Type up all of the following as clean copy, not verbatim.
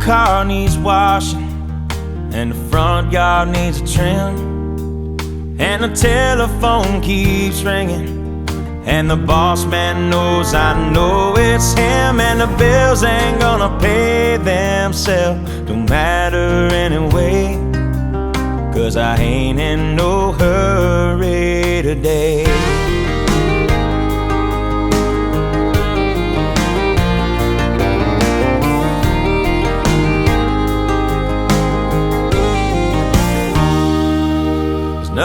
car needs washing, and the front yard needs a trim, and the telephone keeps ringing, and the boss man knows I know it's him, and the bills ain't gonna pay themselves. Don't matter anyway, 'cause I ain't in no hurry today.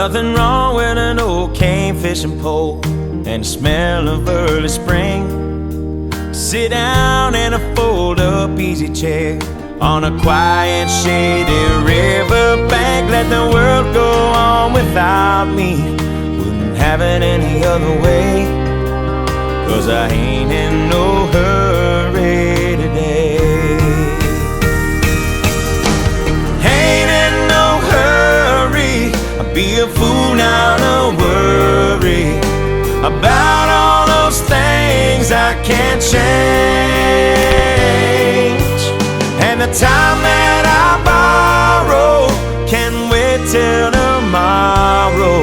Nothing wrong with an old cane fishing pole and the smell of early spring. Sit down in a fold-up easy chair on a quiet, shady riverbank. Let the world go on without me. Wouldn't have it any other way, 'cause I ain't in no hurry today. Be a fool now to worry about all those things I can't change. And the time that I borrow can wait till tomorrow,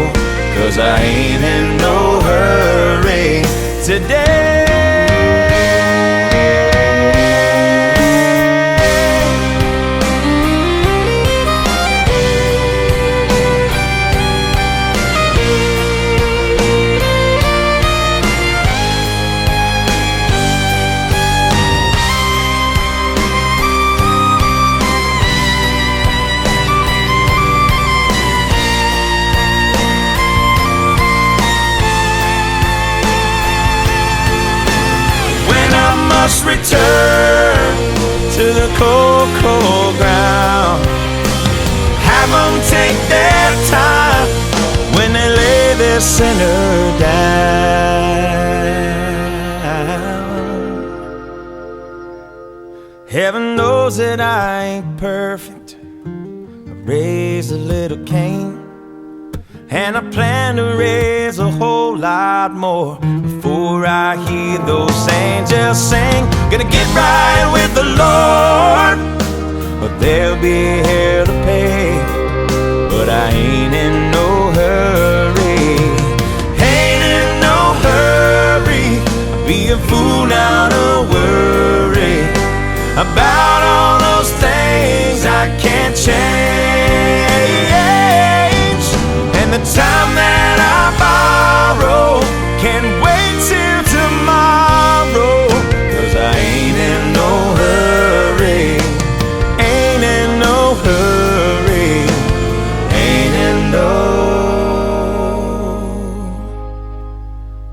'cause I ain't in no hurry today. Must return to the cold, cold ground. Have them take their time when they lay their sinner down. Heaven knows that I ain't perfect. I raised a little Cain, and I plan to raise a whole lot more before I hear those angels sing. Gonna get right with the Lord, but there'll be hell to pay. But I ain't in no hurry, ain't in no hurry. I'd be a fool now to worry about all those things I can't change. And the time that I borrow can wait till tomorrow, 'cause I ain't in no hurry, ain't in no hurry, ain't in no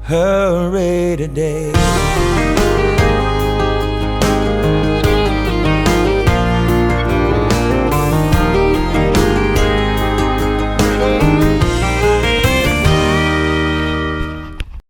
hurry today.